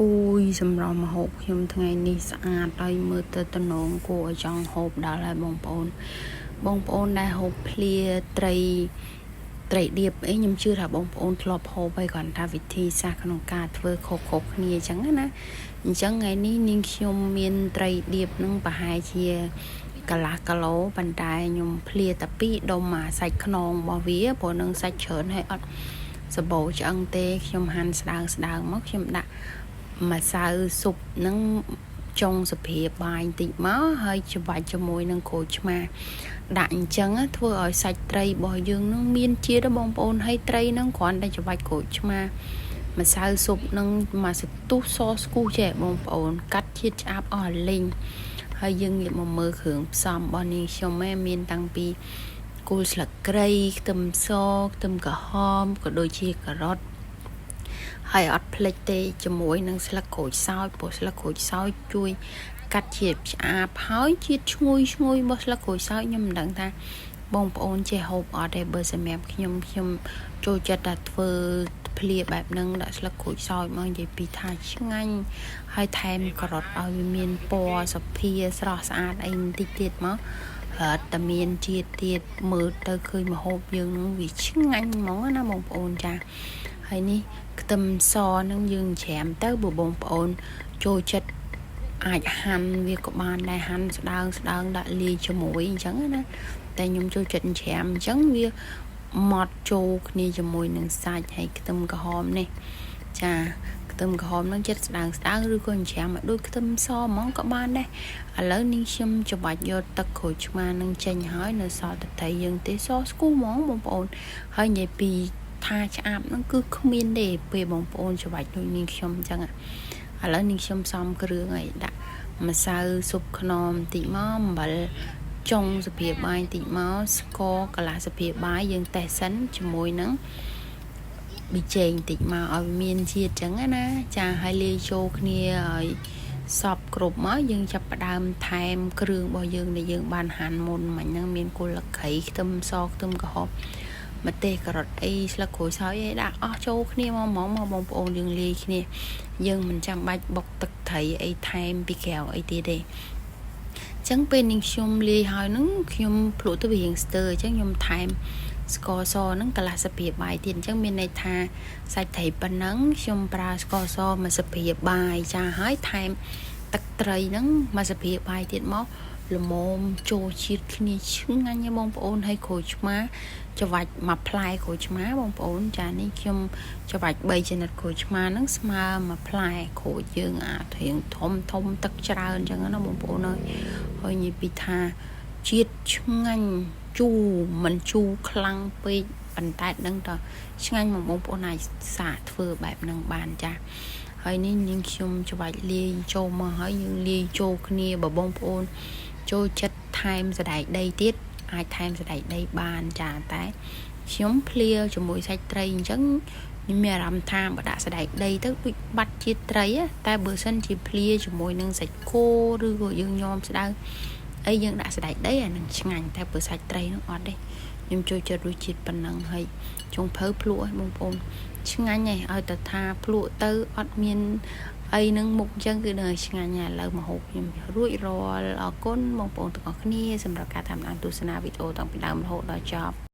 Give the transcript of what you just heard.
Ui sầm rò mà hộp nhưngថ្ងៃនេះស្អាតហើយមើលទៅតំណងគួរឲ្យចង់ហូបដល់ហើយបងប្អូនដែលហូបភ្លាត្រីឌៀបអីខ្ញុំជឿថាបងប្អូនធ្លាប់ហូបហើយគ្រាន់តែវិធីសាស្ត្រក្នុងការធ្វើខុសៗគ្នាអញ្ចឹងណាអញ្ចឹងថ្ងៃនេះនាងខ្ញុំមានត្រីឌៀបនឹងប្រហែលជាកន្លះគីឡូប៉ុន្តែខ្ញុំភ្លាតែ2ដុំអាសាច់ខ្នងរបស់វាព្រោះនឹងសាច់ច្រើនហើយអត់សបោឆ្អឹងទេខ្ញុំហាន់ស្ដើងមកខ្ញុំដាក់ម្សៅស៊ុបនឹងចុងសភាបាយបន្តិចមកហើយច្របាច់ជាមួយនឹងក្រូចឆ្មាដាក់អញ្ចឹងធ្វើឲ្យសាច់ត្រីរបស់យើងនឹងមានជាតិបងប្អូនហើយត្រីនឹងគ្រាន់តែច្របាច់ក្រូចឆ្មាម្សៅស៊ុបនឹងមកសទុះសស្គូចេះបងប្អូនកាត់ជាតិឆ្អាបអស់លេងហើយយើងងាកមកមើលគ្រឿងផ្សំរបស់នាងខ្ញុំមានតាំងពីគល់ស្លឹកគ្រៃខ្ទឹមសខ្ទឹមក្រហមក៏ដូចជាការ៉ុតហើយអត់ភ្លេចទេជាមួយនឹងស្លឹកក្រូចសើចព្រោះស្លឹកក្រូចសើចជួយកាត់ជាតិឆ្អាបហើយជាតិឈ្ងុយរបស់ស្លឹកក្រូចសើចខ្ញុំមិនដឹងថាបងប្អូនចេះហូបអត់ទេបើសម្រាប់ខ្ញុំចូលចិត្តតែធ្វើភ្លាបែបហ្នឹងដាក់ស្លឹកក្រូចសើចមកនិយាយពីថាឆ្ងាញ់ហើយថែមការ៉ុតឲ្យវាមានពណ៌សុភាស្រស់ស្អាតអីបន្តិចទៀតមកតែមានជាតិទៀតមើលទៅឃើញម្ហូបយើងនឹងវាឆ្ងាញ់ហ្មងណាបងប្អូនចាហើយនេះខ្ទឹមសនឹងយើងច្រាមទៅបងប្អូនចូលចិត្តអាចហាន់វាក៏បានដែរហាន់ស្ដើងដាក់លាយជាមួយអញ្ចឹងណាតែខ្ញុំចូលចិត្តច្រាមអញ្ចឹងវាម៉ត់ចូលគ្នាជាមួយនឹងសាច់ហើយខ្ទឹមក្រហមនេះចាខ្ទឹមក្រហមនឹងចិត្តស្ដើងឬក៏ច្រាមឲ្យដូចខ្ទឹមសហ្មងក៏បានដែរឥឡូវនេះខ្ញុំច្របាច់យកទឹកក្រូចឆ្មានឹងចេញហើយនៅសល់តែត្រីយើងទេសស្គូហ្មងបងប្អូនហើយនិយាយពីថាឆ្អាបហ្នឹងគឺគ្មានទេពេលបងប្អូនច្របាច់ដូចនាងខ្ញុំអញ្ចឹងឥឡូវនាងខ្ញុំសំគ្រឿងឲ្យដាក់ម្សៅស៊ុបខ្នុរបន្តិចមកអំបិលចុងសភាបាយបន្តិចមកស្ករកន្លះសភាបាយយើងតេស្តសិនជាមួយនឹងប៊ីចេងបន្តិចមកឲ្យមានជាតិអញ្ចឹងណាចាហើយលាយចូលគ្នាឲ្យសពគ្រប់មកយើងចាប់ផ្ដើមថែមគ្រឿងរបស់យើងដែលយើងបានហាន់មុនមិញហ្នឹងមានគល់ក្រៃខ្ទឹមសខ្ទឹមក្រហមម្ទេសការ៉ុតអីស្លឹកក្រូចសើចអីដាក់អស់ចូលគ្នាមកបងប្អូនយើងលាយគ្នាយើងមិនចាំបាច់បុកទឹកត្រីអីថែមពីក្រៅអីទៀតទេអញ្ចឹងពេលនាងខ្ញុំលាយហើយហ្នឹងខ្ញុំភ្លក់ទៅវារៀងស្ទើអញ្ចឹងខ្ញុំថែមស្ករសហ្នឹងកន្លះស្ពាយបាយទៀតអញ្ចឹងមានន័យថាសាច់ត្រីប៉ុណ្ណឹងខ្ញុំប្រើស្ករសមួយស្ពាយបាយចាហើយថែមទឹកត្រីហ្នឹងមួយស្ពាយបាយទៀតមកល្មមចូលជាតិគ្នាឆ្ងាញ់បងប្អូនហើយក្រូចឆ្មាច្របាច់មួយផ្លែក្រូចឆ្មាបងប្អូនចានេះខ្ញុំច្របាច់3ចំណិតក្រូចឆ្មាហ្នឹងស្មើមួយផ្លែក្រូចយើងអាធៀងធំទឹកច្រើនអញ្ចឹងណាបងប្អូនហើយនិយាយពីថាជាតិឆ្ងាញ់ជូរមិនជូរខ្លាំងពេកប៉ុន្តែដឹងតឆ្ងាញ់មកបងប្អូនអាចសាកធ្វើបែបហ្នឹងបានចាហើយនេះនាងខ្ញុំច្របាច់លាយចូលមកហើយយើងលាយចូលគ្នាបងប្អូនចូលចិត្តថែមសណ្តែកដីទៀតអាចថែមសណ្តែកដីបានចាតែខ្ញុំភ្លាជាមួយសាច់ត្រីអញ្ចឹងខ្ញុំមានអារម្មណ៍ថាបើដាក់សណ្តែកដីទៅដូចបាត់ជាតិត្រីតែបើសិនជាភ្លាជាមួយនឹងសាច់គោឬក៏យើងញោមស្ដើងអីយើងដាក់សណ្តែកដីអានឹងឆ្ងាញ់តែបើសាច់ត្រីនោះអត់ទេខ្ញុំចូលចិត្តរសជាតិប៉ុណ្ណឹងហើយចុងភៅភ្លក់ឲ្យបងប្អូនឆ្ងាញ់ហើយឲ្យតែថាភ្លក់ទៅអត់មានអីនឹងមុខអញ្ចឹងគឺនៅឆ្ងាញ់ហើយឥឡូវមកហូបខ្ញុំរួចរាល់អរគុណបងប្អូនទាំងអស់គ្នាសម្រាប់ការតាមដានទស្សនាវីដេអូតាំងពីដើមរហូតដល់ចប់